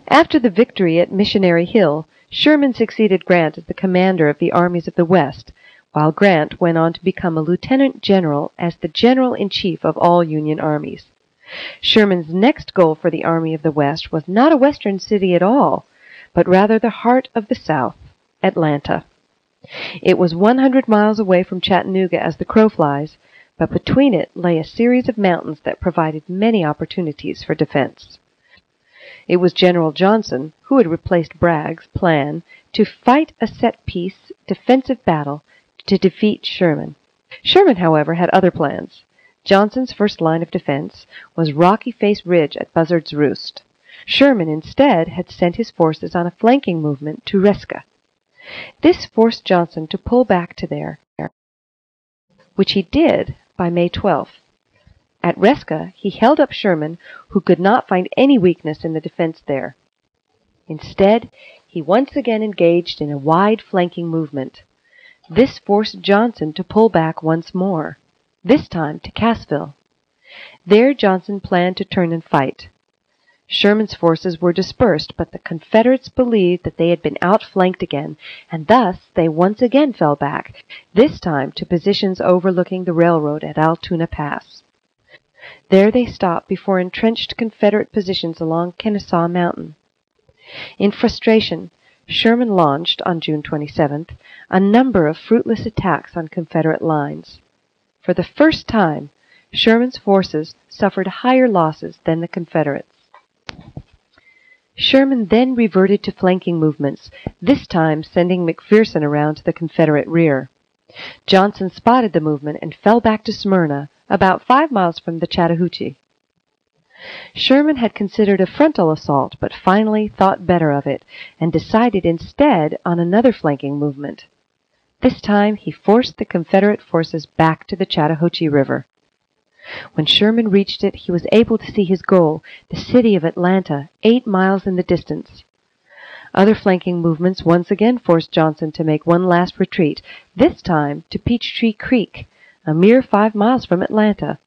After the victory at Missionary Hill, Sherman succeeded Grant as the commander of the armies of the West, while Grant went on to become a lieutenant general as the general-in-chief of all Union armies. Sherman's next goal for the Army of the West was not a western city at all, but rather the heart of the South, Atlanta. It was 100 miles away from Chattanooga as the crow flies, but between it lay a series of mountains that provided many opportunities for defense. It was General Johnson, who had replaced Bragg's plan to fight a set-piece defensive battle to defeat Sherman. Sherman, however, had other plans. Johnson's first line of defense was Rocky Face Ridge at Buzzard's Roost. Sherman instead had sent his forces on a flanking movement to Reska. This forced Johnson to pull back to there, which he did by May 12th. At Reska, he held up Sherman, who could not find any weakness in the defense there. Instead, he once again engaged in a wide flanking movement. This forced Johnson to pull back once more, this time to Cassville. There Johnson planned to turn and fight. Sherman's forces were dispersed, but the Confederates believed that they had been outflanked again, and thus they once again fell back, this time to positions overlooking the railroad at Altoona Pass. There they stopped before entrenched Confederate positions along Kennesaw Mountain. In frustration, Sherman launched, on June 27th, a number of fruitless attacks on Confederate lines. For the first time, Sherman's forces suffered higher losses than the Confederates. Sherman then reverted to flanking movements, this time sending McPherson around to the Confederate rear. Johnson spotted the movement and fell back to Smyrna, about 5 miles from the Chattahoochee. Sherman had considered a frontal assault, but finally thought better of it, and decided instead on another flanking movement. This time he forced the Confederate forces back to the Chattahoochee River. When Sherman reached it, he was able to see his goal, the city of Atlanta, 8 miles in the distance. Other flanking movements once again forced Johnson to make one last retreat, this time to Peachtree Creek, a mere 5 miles from Atlanta.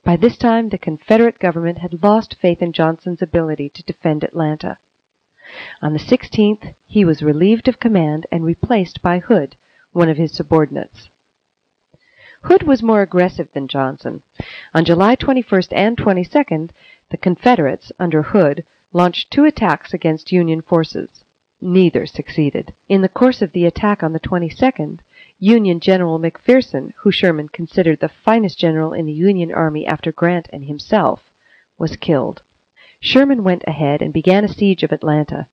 By this time, the Confederate government had lost faith in Johnson's ability to defend Atlanta. On the 16th, he was relieved of command and replaced by Hood, one of his subordinates. Hood was more aggressive than Johnson. On July 21st and 22nd, the Confederates, under Hood, launched 2 attacks against Union forces. Neither succeeded. In the course of the attack on the 22nd, Union General McPherson, who Sherman considered the finest general in the Union Army after Grant and himself, was killed. Sherman went ahead and began a siege of Atlanta.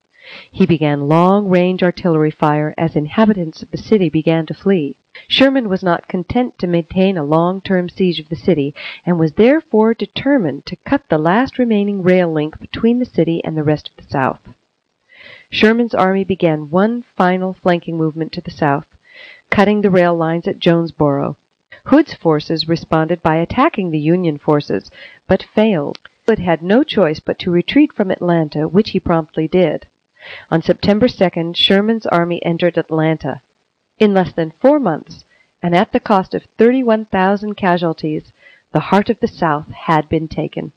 He began long-range artillery fire as inhabitants of the city began to flee. Sherman was not content to maintain a long-term siege of the city, and was therefore determined to cut the last remaining rail link between the city and the rest of the South. Sherman's army began one final flanking movement to the south, cutting the rail lines at Jonesboro. Hood's forces responded by attacking the Union forces, but failed. Hood had no choice but to retreat from Atlanta, which he promptly did. On September 2nd, Sherman's army entered Atlanta. In less than 4 months, and at the cost of 31,000 casualties, the heart of the South had been taken.